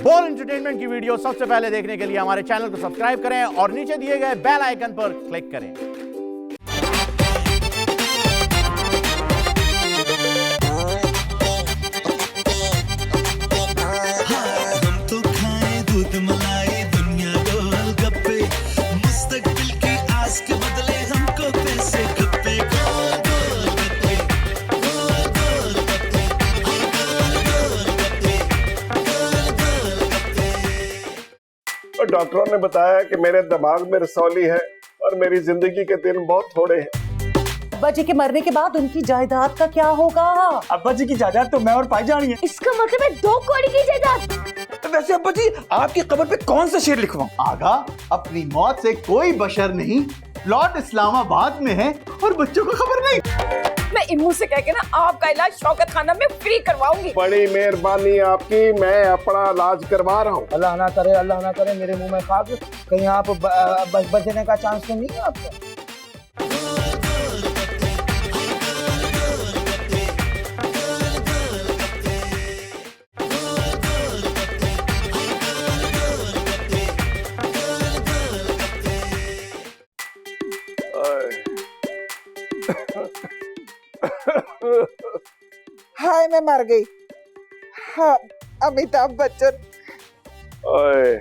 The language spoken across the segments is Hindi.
बोल एंटरटेनमेंट की वीडियो सबसे पहले देखने के लिए हमारे चैनल को सब्सक्राइब करें और नीचे दिए गए बेल आइकन पर क्लिक करें। डॉक्टरों ने बताया कि मेरे दिमाग में रसौली है और मेरी जिंदगी के दिन बहुत थोड़े हैं। अब्बा जी के मरने के बाद उनकी जायदाद का क्या होगा? अब्बा जी की जायदाद तो मैं और भाईजान ही है। इसका मतलब है 2 करोड़ की जायदाद। वैसे अब्बा जी आपकी कब्र पे कौन सा शेर लिखवाऊं? आगा, अपनी मौत से कोई बशर नहीं, प्लॉट इस्लामाबाद में है और बच्चों को खबर नहीं। मैं इम्मू से कह के ना आपका इलाज शौकत खाना में फ्री करवाऊंगी। बड़ी मेहरबानी आपकी, मैं अपना इलाज करवा रहा हूँ। अल्लाह ना करे मेरे मुंह में खाक, कहीं आप बचने का चांस तो नहीं है आपको? हाय मैं मर गई। हाँ, अमिताभ बच्चन। ओए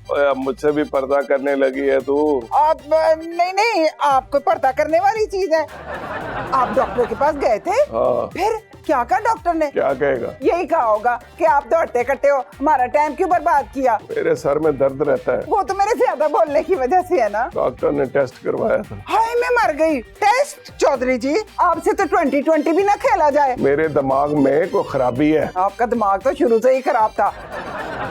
ओए, अब मुझसे भी पर्दा करने लगी है तू। अब नहीं, आपको पर्दा करने वाली चीज है। आप डॉक्टर के पास गए थे? हाँ। फिर क्या कहा डॉक्टर ने? क्या कहेगा? यही कहा होगा कि आप दौड़ते कट्टे हो, हमारा टाइम क्यों बर्बाद किया। मेरे सर में दर्द रहता है। वो तो मेरे ज्यादा बोलने की वजह से है ना। डॉक्टर ने टेस्ट करवाया था। हाय मैं मर गई। टेस्ट? चौधरी जी आपसे तो 2020 भी ना खेला जाए। मेरे दिमाग में कोई खराबी है। आपका दिमाग तो शुरू से ही खराब था।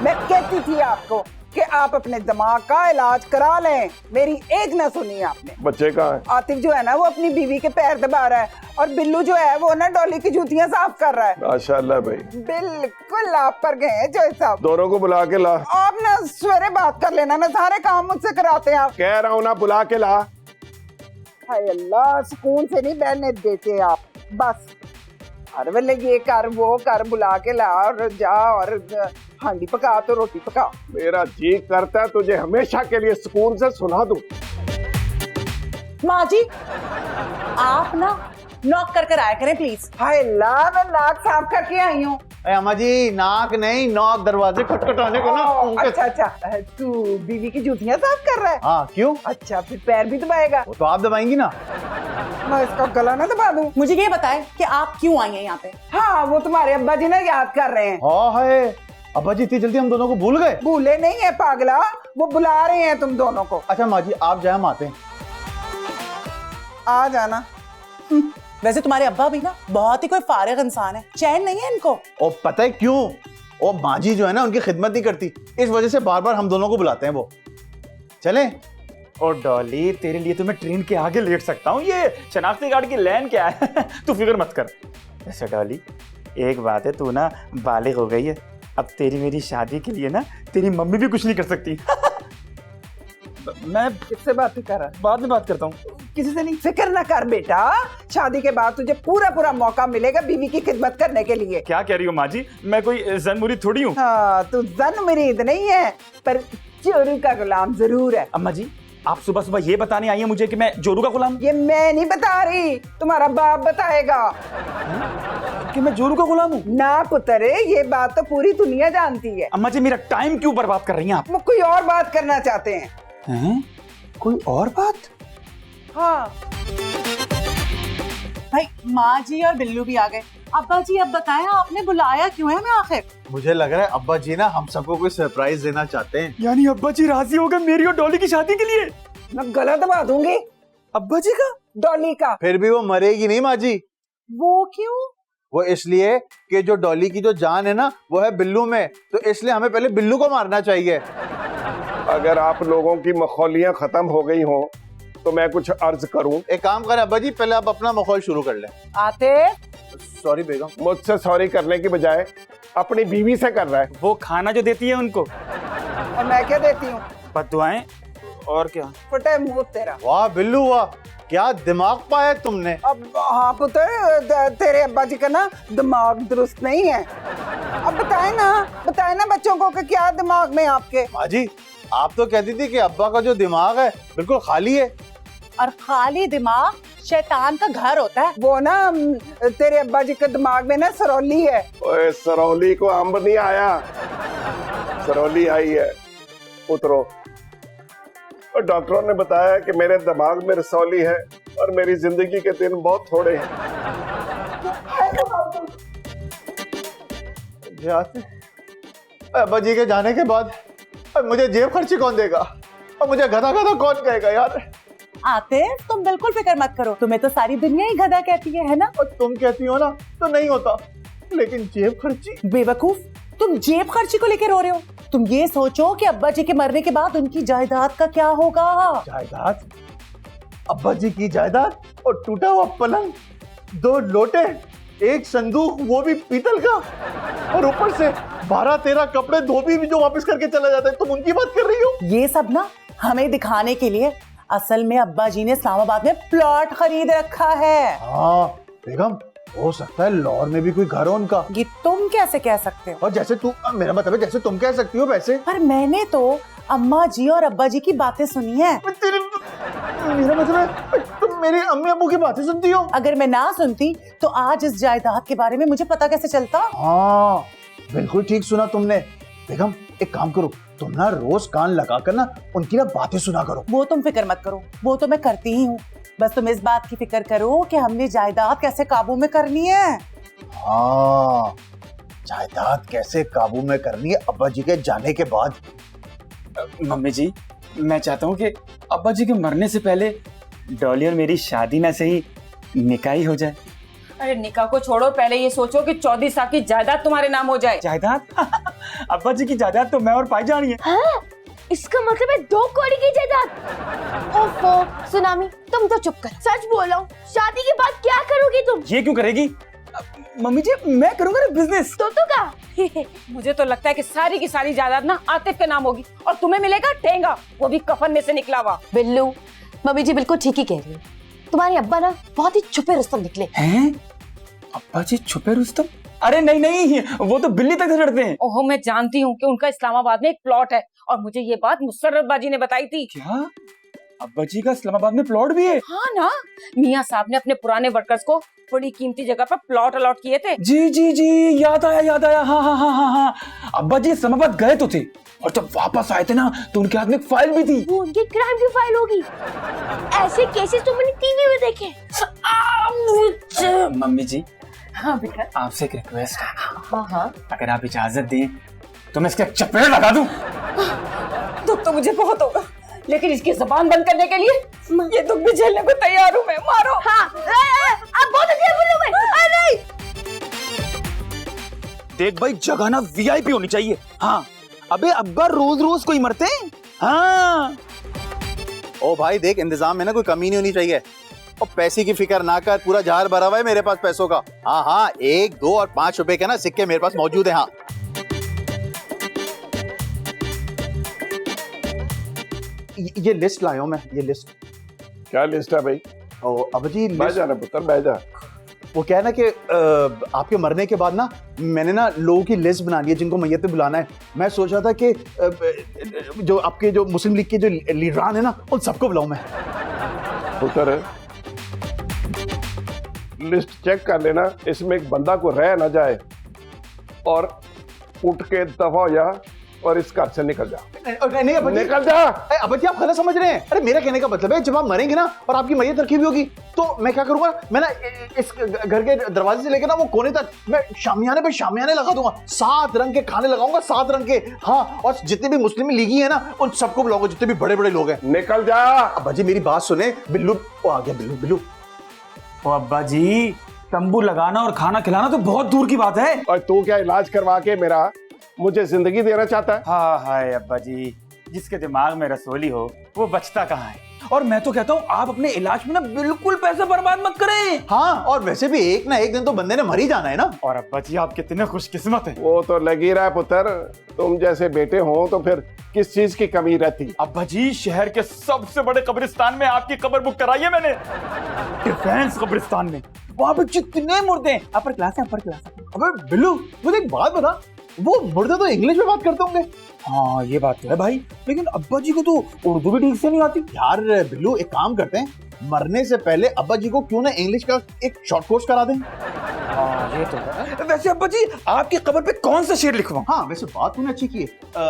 मैं कहती थी आपको कि आप अपने दिमाग का इलाज करा लें, मेरी एक ना सुनी आपने। बच्चे कहाँ हैं? आतिफ जो है ना वो अपनी बीवी के पैर दबा रहा है और बिल्लू जो है वो ना डॉली की जूतियां साफ कर रहा है। माशाल्लाह भाई, बिल्कुल आप पर गए हैं जोई साहब। दोनों को बुला के ला। आप ना सवेरे बात कर लेना ना, सारे काम मुझसे कराते हैं आप। कह रहा हूँ ना, बुला के ला। हाय अल्लाह, सुकून से नहीं बैठने देते आप। बस हर वेले ये कर वो कर, बुला के ला और जा, और हांडी पका तो रोटी पका। मेरा जी करता है तुझे हमेशा के लिए सुकून से सुना दूं। माँ जी आप ना नॉक कर आया करें प्लीज। हाय अल्लाह, मैं नाक साफ करके आई हूँ। अम्मा जी, नाक नहीं, नॉक दरवाजे खटखटाने को ना। अच्छा, तू बीवी की जूतियां साफ कर रहा है? हाँ, क्यों? अच्छा, फिर पैर भी दबाएगा? वो तो आप दबाएंगी ना। मैं इसका गला ना दबा दूं? मुझे ये बताएं कि आप क्यों आई हैं यहाँ पे? हाँ, वो तुम्हारे अब्बा जी ना याद कर रहे हैं। हाँ है, अब्बा जी इतनी जल्दी हम दोनों को भूल गए? भूले नहीं है पागला, वो बुला रहे हैं तुम दोनों को। अच्छा माँ जी, आप जाए, हम आते हैं। आ जाना। वैसे तुम्हारे अब्बा भी ना बहुत ही कोई फारिग इंसान है, चैन नहीं है इनको। और पता है क्यों? वो माँ जी जो है ना उनकी खिदमत नहीं करती, इस वजह से बार बार हम दोनों को बुलाते हैं। वो चलें? और डॉली तेरे लिए तो मैं ट्रेन के आगे लेट सकता हूँ, ये शनाख्ती कार्ड की लाइन क्या है। तू फिक्र मत कर। वैसे डॉली एक बात है, तू ना बालिग हो गई है, अब तेरी मेरी शादी के लिए ना तेरी मम्मी भी कुछ नहीं कर सकती। मैं किससे बात कर रहा है? बाद में बात करता हूँ, किसी से नहीं। फिक्र ना कर बेटा, शादी के बाद तुझे पूरा मौका मिलेगा बीवी की खिदमत करने के लिए। क्या कह रही हो माँ जी, मैं कोई जन मुरीद थोड़ी हूँ। हाँ, तू जन मुरीद नहीं है, पर जोरू का गुलाम जरूर है। अम्मा जी आप सुबह सुबह ये बताने आई है मुझे कि मैं जोरू का गुलाम? ये मैं नहीं बता रही, तुम्हारा बाप बताएगा। कि मैं जोरू का गुलाम हूँ? ना पुत्र, ये बात तो पूरी दुनिया जानती है। अम्मा जी मेरा टाइम क्यों बर्बाद कर रही हैं आप? वो कोई और बात करना चाहते हैं। हैं? कोई और बात? हाँ भाई माँ जी और बिल्लू भी आ गए। अब्बा जी अब बताएं आपने बुलाया क्यों है हमें आखिर? मुझे लग रहा है अब्बा जी ना हम सबको कोई सरप्राइज देना चाहते हैं। यानी अब्बा जी राजी हो गए मेरी और डॉली की शादी के लिए? मैं गला दबा दूंगी। अब्बा जी का? डॉली का? फिर भी वो मरेगी नहीं माँ जी। वो क्यों? वो इसलिए कि जो डॉली की जो जान है ना वो है बिल्लू में, तो इसलिए हमें पहले बिल्लू को मारना चाहिए। अगर आप लोगों की मखौलियाँ खत्म हो गई हो तो मैं कुछ अर्ज करूं। एक काम करें अब्बा जी, पहले आप अपना मखौल शुरू कर लें। आते सॉरी बेगम। मुझसे सॉरी करने की बजाय अपनी बीवी से कर रहा है। वो खाना जो देती है उनको। और मैं क्या देती हूँ? बद्दुआएं और क्या? फटे मुंह तेरा। वाह बिल्लू वाह, क्या दिमाग पाया तुमने? अब हाँ पुत्र, तेरे अब्बा जी का ना दिमाग दुरुस्त नहीं है। अब बताए ना बच्चों को कि क्या दिमाग में आपके। माँ जी, आप तो कहती थी कि अब्बा का जो दिमाग है बिल्कुल खाली है। और खाली दिमाग शैतान का घर होता है। वो ना तेरे अब्बा जी के दिमाग में ना सरौली है। ओए सरौली को अंब नहीं आया, सरौली आई है। उतरो। और डॉक्टरों ने बताया कि मेरे दिमाग में रसौली है और मेरी जिंदगी के दिन बहुत थोड़े हैं। अब्बा जी के जाने के बाद अब मुझे जेब खर्ची कौन देगा और मुझे गधा गधा कौन कहेगा यार? आतिफ, तुम बिल्कुल फिक्र मत करो, तुम्हें तो सारी दुनिया ही गधा कहती है ना? और तुम कहती हो ना तो नहीं होता, लेकिन जेब खर्ची। बेवकूफ, तुम जेब खर्ची को लेकर रो रहे हो। तुम ये सोचो कि अब्बा जी के मरने के बाद उनकी जायदाद का क्या होगा। जायदाद? अब्बा जी की जायदाद और टूटा हुआ पलंग, 2 लोटे, 1 संदूक वो भी पीतल का, और ऊपर से 12-13 कपड़े धोबी भी जो वापस करके चला जाता है। तुम उनकी बात कर रही हो? ये सब ना हमें दिखाने के लिए। असल में अब्बा जी ने इस्लामाबाद में प्लॉट खरीद रखा है। हाँ बेगम, हो सकता है लाहौर में भी कोई घर हो उनका। ये तुम कैसे कह सकते हो? और जैसे तू, मेरा मतलब है जैसे तुम कह सकती हो वैसे। पर मैंने तो अम्मा जी और अब्बा जी की बातें सुनी है। मेरा मतलब है तुम मेरी अम्मी अब्बू की बातें सुनती हो? अगर मैं ना सुनती तो आज इस जायदाद के बारे में मुझे पता कैसे चलता? हाँ बिल्कुल ठीक सुना तुमने। बेगम एक काम करो, तुम ना रोज कान लगाकर ना उनकी ना बातें सुना करो। वो तुम फिक्र मत करो, वो तो मैं करती ही हूँ। बस तुम इस बात की फिक्र करो कि हमने जायदाद कैसे काबू में करनी है। हाँ, जायदाद कैसे काबू में करनी है अब्बा जी के जाने के बाद। मम्मी जी, मैं चाहता हूँ कि अब्बा जी के मरने से पहले डॉली और मेरी शादी ना सही निकाह ही हो जाए। अरे निकाह को छोड़ो, पहले ये सोचो कि 14 साल की जायदाद तुम्हारे नाम हो जाए। जायदाद? अब्बा जी की जायदाद तो मैं और पाई जानी है। हाँ? इसका मतलब है 2 कौड़ी की जायदाद। ओफो सुनामी, तुम तो चुप कर। सच बोल रहा हूँ, शादी के बाद क्या करोगी तुम? ये क्यों करेगी मम्मी जी? मैं करूंगा ना बिजनेस। तो का मुझे तो लगता है कि सारी की सारी जायदाद ना आतिफ के नाम होगी और तुम्हें मिलेगा ठेंगा, वो भी कफन में से निकला हुआ। बिल्लू, मम्मी जी बिल्कुल ठीक ही कह रही है। तुम्हारे अब्बा ना बहुत ही छुपे रुस्तम निकले हैं। अब्बा जी छुपे रुस्तम? अरे नहीं नहीं, वो तो बिल्ली तक झगड़ते हैं। ओहो, मैं जानती हूँ कि उनका इस्लामाबाद में एक प्लॉट है और मुझे ये बात मुसर्रत बाजी ने बताई थी। क्या अब्बा जी का इस्लामाबाद में प्लॉट भी है? हाँ ना, मियाँ साहब ने अपने पुराने वर्कर्स को बड़ी कीमती जगह पर प्लॉट अलॉट किए थे। जी जी जी, याद आया। हाँ हाँ हाँ हाँ हाँ, अब्बा जी इस्लामाबाद गए तो थे और जब वापस आए थे ना तो उनके हाथ में एक फाइल भी थी। वो उनकी क्राइम की फाइल होगी। ऐसे केसेस तो मैंने टीवी में देखे। मम्मी जी, हाँ बेटा। आपसे एक रिक्वेस्ट है। हाँ, अगर आप इजाजत दें तो मैं इसके चपेट लगा दूं। दुख तो मुझे बहुत होगा, लेकिन इसकी जुबान बंद करने के लिए ये दुख भी झेलने को तैयार हूँ मैं। मारो। हाँ, आप बहुत अच्छे बोलोगे। अरे देख भाई, जगह ना वीआईपी होनी चाहिए। हाँ, अबे अब्बा रोज रोज कोई मरते हैं। हाँ ओ भाई देख, इंतजाम में ना कोई कमी नहीं होनी चाहिए। और पैसे की फिक्र ना कर, पूरा जार भरा हुआ है मेरे पास पैसों का। हाँ हाँ, 1, 2 और 5 रुपए के ना सिक्के मेरे पास मौजूद है। हाँ ये लिस्ट लाया हूं मैं, ये लिस्ट। क्या लिस्ट है भाई? ओ अब जी बैठ जा ना पुत्र, बैठ जा। वो क्या है ना कि आपके मरने के बाद ना मैंने ना लोगों की लिस्ट बना ली है जिनको मैयत पे बुलाना है। मैं सोच रहा था कि जो आपके जो मुस्लिम लीग के जो लीडरान है ना उन सबको बुलाऊं मैं। पुत्र लिस्ट चेक कर लेना, इसमें एक बंदा को रह ना जाए और उठ के दफा हो जा और इस घर से निकल जा। नहीं अब निकल जा। अब जी आप गलत समझ रहे हैं। अरे मेरा कहने का मतलब है जब आप मरेंगे ना और आपकी मैयत रखी हुई होगी तो मैं क्या करूंगा, मैं ना इस घर के दरवाजे से लेकर ना वो कोने तक मैं शामियाने पे शामियाने लगा दूंगा। 7 रंग के खाने लगाऊंगा, 7 रंग के। हाँ, और जितने भी मुस्लिम लीगी है ना उन सबको बुलाऊंगा, जितने भी बड़े बड़े लोग हैं। निकल जा। अब्बा जी मेरी बात सुने। बिल्लू वो आ गया, बिल्लू बिल्लू। ओ अब्बा जी, तंबू लगाना और खाना खिलाना तो बहुत दूर की बात है। और तू क्या इलाज करवा के मेरा मुझे जिंदगी देना चाहता है? हाँ हाय अब्बा जी, जिसके दिमाग में रसोली हो वो बचता कहाँ है। और मैं तो कहता हूँ आप अपने इलाज में ना बिल्कुल पैसे बर्बाद मत करें। हाँ, और वैसे भी एक ना एक दिन तो बंदे ने मर ही जाना है ना। और अब्बा जी आप कितने खुशकिस्मत हैं। वो तो लग ही रहा है पुत्र, तुम जैसे बेटे हो तो फिर किस चीज की कमी रहती। अब्बा जी शहर के सबसे बड़े कब्रिस्तान में आपकी कब्र बुक कराई है मैंने, डिफेंस कब्रिस्तान में। वहां पे कितने मुर्दे हैं। अपर क्लास है, अपर क्लास है। अबे बिल्लू, मुझे एक बात बता, वो मुर्दे तो इंग्लिश में बात करते होंगे। हाँ ये बात तो है भाई, लेकिन अब्बा जी को तो उर्दू भी ठीक से नहीं आती। यार बिल्लू, एक काम करते हैं, मरने से पहले अब्बा जी को क्यों ना इंग्लिश का एक शॉर्ट कोर्स करा दें। हाँ ये तो है। वैसे अब्बा जी आपकी कब्र पे कौन सा शेर लिखवाऊं? हाँ वैसे बात तूने अच्छी की है।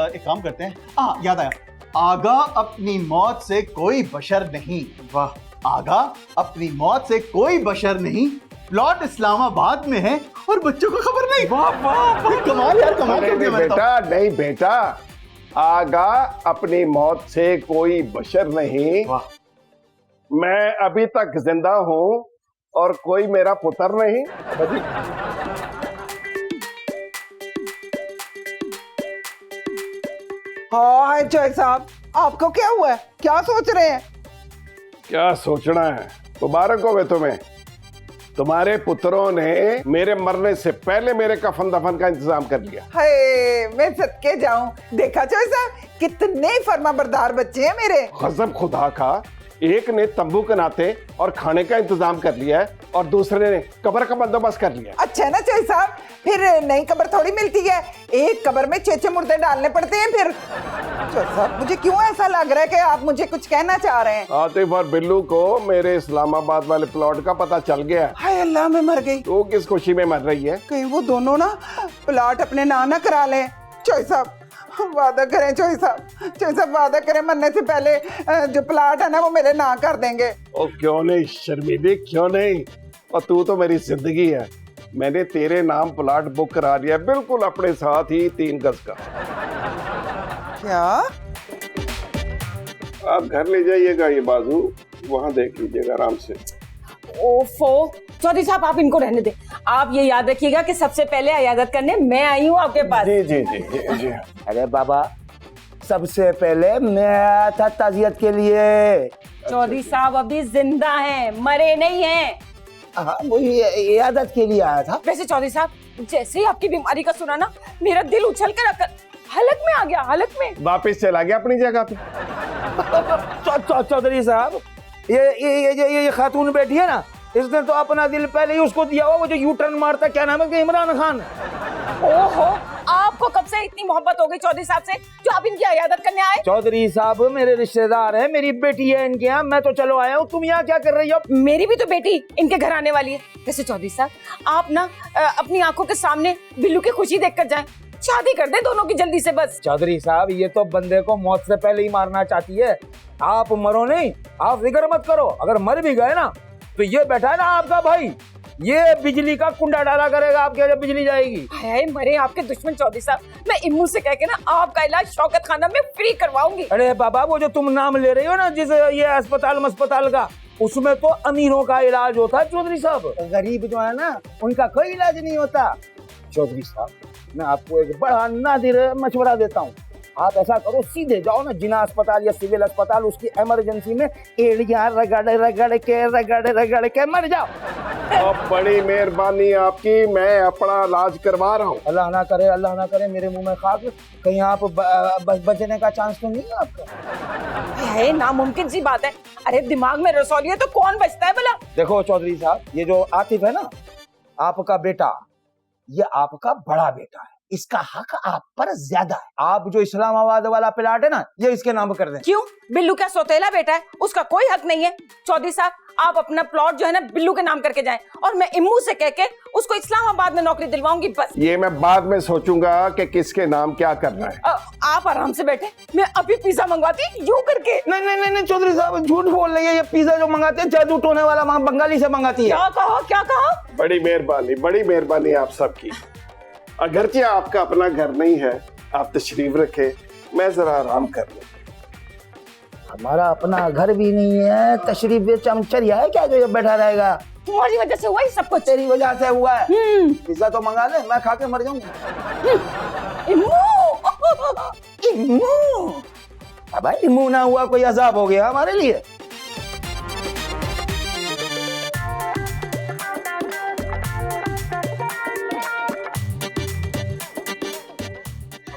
एक काम करते हैं, हाँ याद आया, आगा अपनी मौत से कोई बशर नहीं। वाह, आगा अपनी मौत से कोई बशर नहीं, प्लॉट इस्लामाबाद में है और बच्चों को खबर नहीं। वाह वाह वाह, कमाल यार, कमाल कर दिया मैंने तो। बेटा नहीं बेटा, आगा अपनी मौत से कोई बशर नहीं। मैं अभी तक जिंदा हूं और कोई मेरा पुत्र नहीं। हाँ जय साहब, आपको क्या हुआ है? क्या सोच रहे हैं? क्या सोचना है, मुबारक हो तुम्हें, तुम्हारे पुत्रों ने मेरे मरने से पहले मेरे कफन दफन का इंतजाम कर लिया। हाय, मैं सदके जाऊं, देखा जय साहब कितने फर्माबरदार बच्चे हैं मेरे। गजब खुदा का, एक ने तंबू के नाते और खाने का इंतजाम कर लिया है और दूसरे ने कब्र का बंदोबस्त कर लिया। अच्छा ना जय साहब, फिर नई कब्र थोड़ी मिलती है, एक कब्र में 6 मुर्दे डालने पड़ते हैं। फिर जय साहब, मुझे क्यों ऐसा लग रहा है कि आप मुझे कुछ कहना चाह रहे हैं? आतिफ और बिल्लू को मेरे इस्लामाबाद वाले प्लॉट का पता चल गया। हाय अल्लाह, मैं मर गई। तू किस खुशी में मर रही है? कहीं वो दोनों ना प्लॉट अपने नाम ना करा लें। जय साहब वादा करें, जय साहब वादा करें, मरने से पहले जो प्लॉट है ना वो मेरे नाम कर देंगे। ओ क्यों नहीं शर्मीली, क्यों नहीं, और तू तो मेरी जिंदगी है, मैंने तेरे नाम प्लॉट बुक करा लिया, बिल्कुल अपने साथ ही 3 गज का। क्या? आप घर ले जाइएगा, ये बाजू वहां देख लीजिएगा आराम से। ओफो चौधरी साहब, आप इनको रहने दें। आप ये याद रखिएगा कि सबसे पहले इयादत करने मैं आई हूँ आपके पास। जी जी जी जी जी। अरे बाबा, सबसे पहले मैं आया था ताजियत के लिए। चौधरी साहब अभी जिंदा हैं, मरे नहीं हैं। हाँ, वो इयादत के लिए आया था। वैसे चौधरी साहब, जैसे ही आपकी बीमारी का सुना ना, मेरा दिल उछल कर हलक में आ गया, हलक में। वापिस चला गया अपनी जगह पे। चौधरी साहब, ये खातून बैठी है ना, इसने तो अपना दिल पहले ही उसको दिया हुआ, वो जो यू टर्न मारता, क्या नाम है, इमरान खान। ओहो, आपको कब से इतनी मोहब्बत हो गई चौधरी साहब से जो आप इनकी इयादत करने आए? चौधरी साहब मेरे रिश्तेदार हैं, मेरी बेटी है इनके यहाँ, मैं तो चलो आया हूँ, तुम यहाँ क्या कर रही हो? मेरी भी तो बेटी इनके घर आने वाली है। वैसे चौधरी साहब, आप ना अपनी आंखों के सामने बिल्लू की खुशी देख कर जाए, शादी कर दे दोनों की जल्दी से बस। चौधरी साहब, ये तो बंदे को मौत से पहले ही मारना चाहती है। आप मरो नहीं, आप फिक्र मत करो, अगर मर भी गए ना तो ये बैठा है ना आपका भाई, ये बिजली का कुंडा डाला करेगा आपके जब बिजली जाएगी। हाय मरे आपके दुश्मन चौधरी साहब, मैं इम्मू से कह के ना आपका इलाज शौकत खाना में फ्री करवाऊंगी। अरे बाबा, वो जो तुम नाम ले रही हो ना, जिस ये अस्पताल का, उसमें तो अमीरों का इलाज होता है चौधरी साहब, गरीब जो है ना उनका कोई इलाज नहीं होता। चौधरी साहब, मैं आपको एक बड़ा नादिर मशवरा देता हूँ, आप ऐसा करो, सीधे जाओ ना जिना अस्पताल या सिविल अस्पताल, उसकी इमरजेंसी में एड़ियां रगड़ के मर जाओ। अब बड़ी मेहरबानी आपकी, मैं अपना इलाज करवा रहा हूँ। अल्लाह ना करे मेरे मुंह में खाक, कहीं आप बचने का चांस तो नहीं है आपका? है नामुमकिन सी बात है। अरे दिमाग में रसौली है तो कौन बचता है भला? देखो चौधरी साहब, ये जो आतिफ है ना, आपका बेटा, ये आपका बड़ा बेटा है, इसका हक आप पर ज्यादा है। आप जो इस्लामाबाद वाला प्लाट है ना, ये इसके नाम कर दें। क्यों? बिल्लू क्या सौतेला बेटा है? उसका कोई हक नहीं है। चौधरी साहब, आप अपना प्लॉट जो है ना बिल्लू के नाम करके जाएं, और मैं इम्मू से कह के उसको इस्लामाबाद में नौकरी दिलवाऊंगी बस। ये मैं बाद में सोचूंगा कि किसके नाम क्या करना है। आप आराम से बैठे, मैं अभी पिज्जा मंगवाती यूं करके। नहीं चौधरी साहब, झूठ बोल रही है, ये पिज्जा जो मंगाते हैं जादू टोने वाला बंगाली से मंगाती है। क्या कहा? बड़ी मेहरबानी आप सबकी। अगरचे आपका अपना घर नहीं है, आप तशरीफ रखे, मैं जरा आराम कर लूं। हमारा अपना घर भी नहीं है, तशरीफ चमचरिया है क्या जो ये बैठा रहेगा? तुम्हारी वजह से हुआ ही सब कुछ। तेरी वजह से हुआ है। पिज्जा तो मंगा ले, मैं खा के मर जाऊंगा। इम्मू अब इम्मू ना हुआ कोई अजाब हो गया हमारे लिए।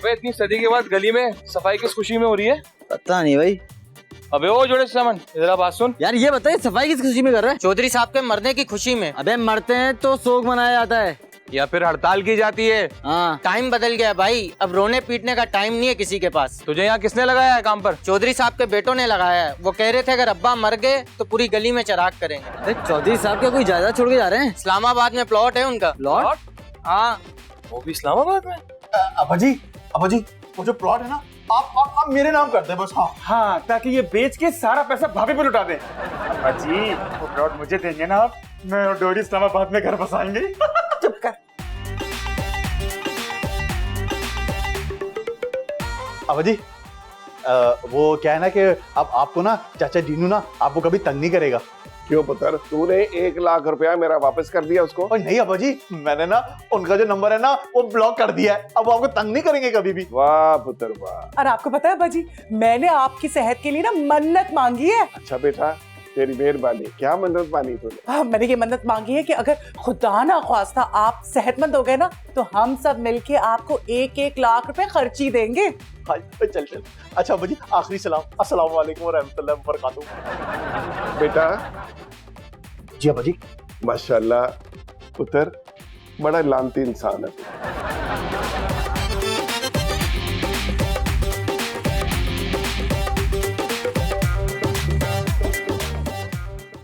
अबे इतनी सदी के बाद गली में सफाई किस खुशी में हो रही है? पता नहीं भाई। अबे ओ जोड़े सामान, इधर बात सुन। यार ये बताइए सफाई किस खुशी में कर रहे हैं? चौधरी साहब के मरने की खुशी में। अबे मरते हैं तो शोक मनाया जाता है या फिर हड़ताल की जाती है। हाँ। टाइम बदल गया भाई, अब रोने पीटने का टाइम नहीं है किसी के पास। तुझे यहाँ किसने लगाया है काम पर? चौधरी साहब के बेटों ने लगाया है। वो कह रहे थे अगर अब्बा मर गए तो पूरी गली में चराग करेंगे। अरे चौधरी साहब क्या कोई जायदाद छोड़ के जा रहे हैं? इस्लामाबाद में प्लॉट है उनका। प्लॉट? हाँ। वो भी इस्लामाबाद में? अब्बा जी वो जो प्लॉट है ना, आप मेरे नाम कर दे बस। हाँ हाँ, ताकि ये बेच के सारा पैसा भाभी पे लुटा दे। अब्बा जी वो प्लॉट मुझे देंगे ना आप? मैं और डोरी इस्लामाबाद में घर बसाएंगे। चुप कर। अब्बा जी वो क्या है ना कि अब आपको ना चाचा डीनू ना आपको कभी तंग नहीं करेगा। क्यों पुत्र, तूने 1 लाख रुपया मेरा वापस कर दिया उसको? और नहीं अब्बा जी, मैंने ना उनका जो नंबर है ना वो ब्लॉक कर दिया है। अब वो आपको तंग नहीं करेंगे कभी भी। वाह पुत्र वाह। और आपको पता है बाजी, मैंने आपकी सेहत के लिए ना मन्नत मांगी है। अच्छा बेटा, तेरी मेहरबानी। क्या मन्नत मांगी तूने? मैंने ये मन्नत मांगी है कि अगर खुदा ना ख्वास्ता आप सेहतमंद हो गए ना तो हम सब मिलके आपको 1-1 लाख रुपए खर्ची देंगे। हाँ चल। अच्छा अब्बा जी, आखिरी सलाम, अस्सलाम वालेकुम व रहमतुल्लाहि व बरकातहू। बेटा। जी अब्बा जी। माशाल्लाह पुत्र, बड़ा लानती इंसान है।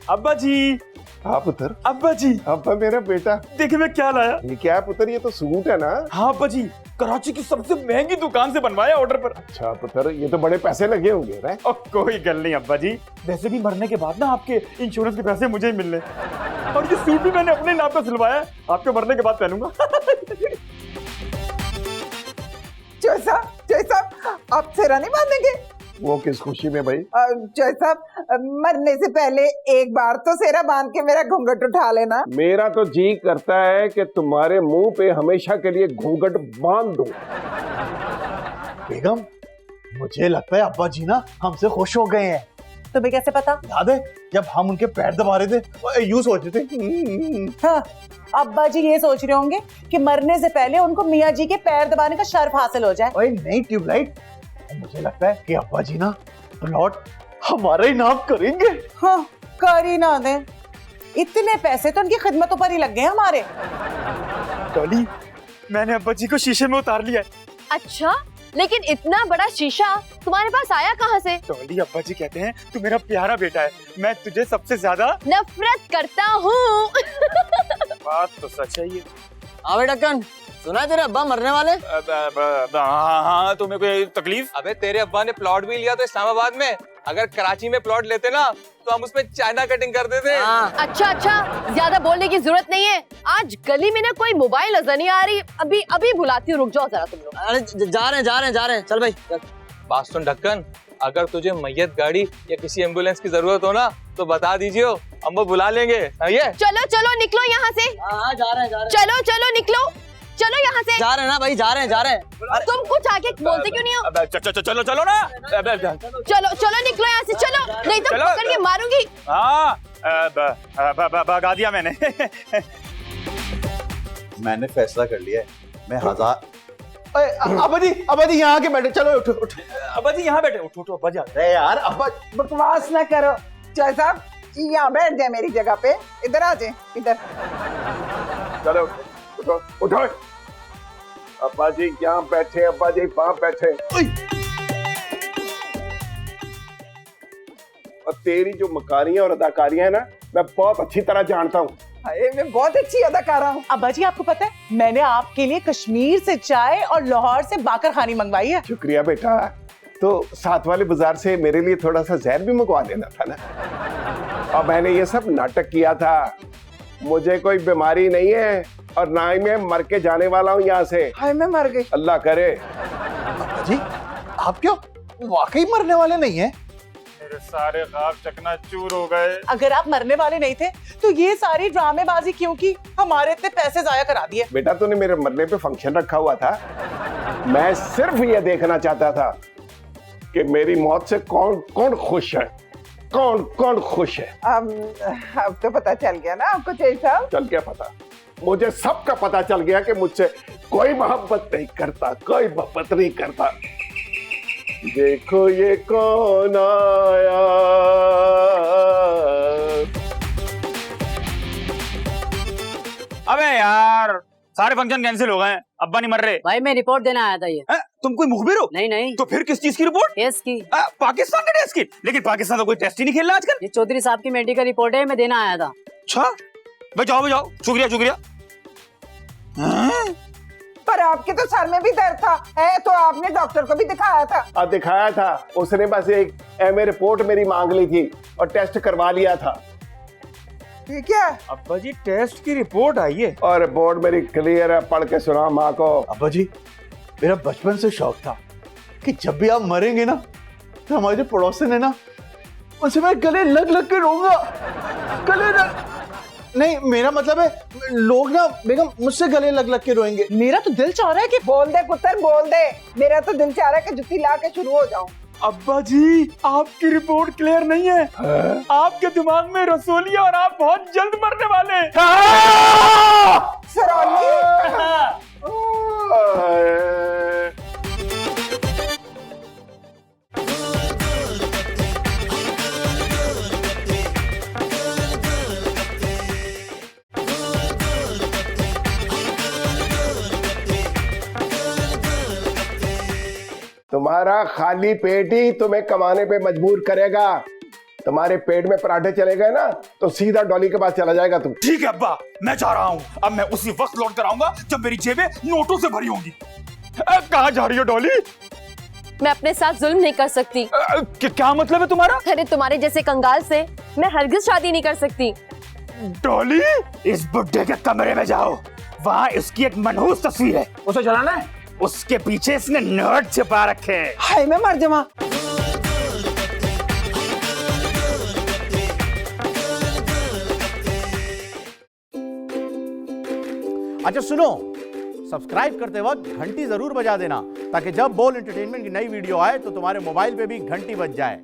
अब्बा जी। हाँ पुत्र। अब्बा जी। अब्बा मेरा बेटा। देखिए मैं क्या लाया। ये क्या है पुत्र? ये तो सूट है ना? हाँ अब्बा जी, कराची की सबसे महंगी दुकान से बनवाया ऑर्डर पर। अच्छा पुत्र, ये तो बड़े पैसे लगे होंगे ना? कोई गल नहीं अब्बा जी, वैसे भी मरने के बाद ना आपके इंश्योरेंस के पैसे मुझे ही मिलने, और ये सूट भी मैंने अपने नाम पर सिलवाया है, आपके मरने के बाद पहनूंगा। जय साहब आप सेहरा नहीं बांधेंगे? वो किस खुशी में भाई? जय साहब, मरने से पहले एक बार तो सेहरा बांध के मेरा घूंघट उठा लेना। मेरा तो जी करता है कि तुम्हारे मुंह पे हमेशा के लिए घूंघट बांध दूं। बेगम, मुझे लगता है अब्बा जी ना हमसे खुश हो गए हैं। तुम्हें कैसे पता? याद है जब हम उनके पैर दबा रहे थे, यूं सोच रहे थे। हाँ, अब्बा जी ये सोच रहे होंगे कि मरने से पहले उनको मियाँ जी के पैर दबाने का शर्फ हासिल हो जाए। ओए नहीं ट्यूबलाइट, मुझे लगता है कि अब्बा जी ना प्लॉट हमारा ही नाम करेंगे। हाँ, कर ही ना दे, इतने पैसे तो उनकी खिदमतों पर ही लग गए हमारे। डॉली, मैंने अब्बा जी को शीशे में उतार लिया है। अच्छा, लेकिन इतना बड़ा शीशा तुम्हारे पास आया कहाँ से? डॉली, अब्बा जी कहते हैं तू मेरा प्यारा बेटा है, मैं तुझे सबसे ज्यादा नफरत करता हूँ। बात तो सच है ये। हाँ बेटा ढक्कन, सुना है तेरे अब्बा मरने वाले? हाँ, तुम्हें कोई तकलीफ? अबे तेरे अब्बा ने प्लॉट भी लिया तो इस्लामाबाद में, अगर कराची में प्लॉट लेते ना तो हम उसमें चाइना कटिंग कर देते। अच्छा, ज्यादा बोलने की जरूरत नहीं है। आज गली में ना कोई मोबाइल नजर नहीं आ रही, अभी बुलाती हूँ, रुक जाओ जरा तुम लोग। अरे जा रहे हैं, चल भाई चल। बात सुन ढक्कन, अगर तुझे मैयत गाड़ी या किसी एम्बुलेंस की जरूरत हो ना तो बता दीजिए, हम वो बुला लेंगे। ये चलो निकलो यहाँ से। हाँ जा रहे हैं। चलो निकलो, चलो यहाँ से। जा रहे हैं ना भाई, जा रहे हैं। तुम कुछ आगे बोलते क्यों नहीं हो? चलो ना। चलो निकलो यहाँ से, चलो नहीं तो पकड़ के मारूंगी। हाँ, भगा दिया मैंने। मैंने फैसला कर लिया है, मैं 1000। अब्बा जी यहाँ आके बैठे, चलो उठो। अब्बा जी यहाँ बैठे, उठो अब्बा जी। अरे यार अब्बा, बकवास ना करो। जय साहब यहाँ बैठ जाए मेरी जगह पे, इधर आ जाए, इधर। चलो उठो। अब्बा जी यहाँ बैठे, अब्बा जी वहां बैठे। और तेरी जो मकारियां और अदाकारियां है ना, मैं बहुत अच्छी तरह जानता हूँ। मैं बहुत अच्छी अदाकारा हूँ। अब्बा जी आपको पता है, मैंने आपके लिए कश्मीर से चाय और लाहौर से बाकर खानी मंगवाई है। शुक्रिया बेटा। तो साथ वाले बाजार से मेरे लिए थोड़ा सा जहर भी मंगवा देना था ना। और मैंने ये सब नाटक किया था, मुझे कोई बीमारी नहीं है और ना ही मैं मर के जाने वाला हूँ यहाँ से। हाय मैं मर गई। अल्लाह करे। अब्बा जी आप क्यों वाकई मरने वाले नहीं हैं? मेरे सारे ख्वाब चकनाचूर हो गए। अगर आप मरने वाले नहीं थे तो ये सारी ड्रामेबाजी क्यों की? हमारे इतने पैसे जाया करा दिए। बेटा तूने मेरे मरने पे फंक्शन रखा हुआ था, मैं सिर्फ ये देखना चाहता था कि मेरी मौत से कौन कौन खुश है, कौन कौन खुश है। अब तो पता चल गया ना आपको जय साहब? चल क्या पता? मुझे सबका पता चल गया कि मुझसे कोई मोहब्बत नहीं करता, कोई मोहब्बत नहीं करता। देखो ये कौन आया। अबे यार सारे फंक्शन कैंसिल हो गए हैं, अब्बा नहीं मर रहे। भाई मैं रिपोर्ट देना आया था ये। तुम कोई मुखबिर हो? नहीं नहीं। तो फिर किस चीज की रिपोर्ट? टेस्ट की। पाकिस्तान के टेस्ट की? लेकिन पाकिस्तान तो कोई टेस्ट ही नहीं खेल रहा आजकल। ये चौधरी साहब की मेडिकल रिपोर्ट है, मैं देना आया था। अच्छा बजाओ, शुक्रिया शुक्रिया। पर आपके तो सर में भी दर्द था है, तो आपने डॉक्टर को भी दिखाया था? अब दिखाया था, उसने बस एक एमए रिपोर्ट मेरी मांग ली थी और टेस्ट करवा लिया था। ये क्या? अब्बा जी टेस्ट की रिपोर्ट आई है और रिपोर्ट मेरी क्लियर है, पढ़ के सुना माँ को। अब्बा जी मेरा बचपन से शौक था कि जब भी आप मरेंगे ना तो हमारे जो पड़ोसन है ना उनसे मैं गले लग लग के रोऊंगा। गले लग नहीं, मेरा मतलब है लोग ना बेगम मुझसे गले लग लग के रोएंगे। मेरा तो दिल चाह रहा है कि बोल दे पुत्र बोल दे, मेरा तो दिल चाह रहा है कि जुत्ती ला के शुरू हो जाऊं। अब्बा जी आपकी रिपोर्ट क्लियर नहीं है, आपके दिमाग में रसोली और आप बहुत जल्द मरने वाले हैं। तुम्हारा खाली पेट ही तुम्हें कमाने पे मजबूर करेगा। तुम्हारे पेट में पराठे चले गए ना तो सीधा डॉली के पास चला जाएगा तुम। ठीक है अब्बा, मैं जा रहा हूँ। अब मैं उसी वक्त लौट कर आऊंगा जब मेरी जेबें नोटों से भरी होंगी। कहाँ जा रही हो डॉली? मैं अपने साथ जुल्म नहीं कर सकती। क्या मतलब है तुम्हारा? अरे तुम्हारे जैसे कंगाल से मैं हरगिज शादी नहीं कर सकती। डॉली इस बुड्ढे के कमरे में जाओ, वहाँ इसकी एक मनहूस तस्वीर है, उसे चलाना है। उसके पीछे इसने नोट छिपा रखे हैं। हाय मैं मर जावा। अच्छा सुनो, सब्सक्राइब करते वक्त घंटी जरूर बजा देना ताकि जब बोल एंटरटेनमेंट की नई वीडियो आए तो तुम्हारे मोबाइल पे भी घंटी बज जाए।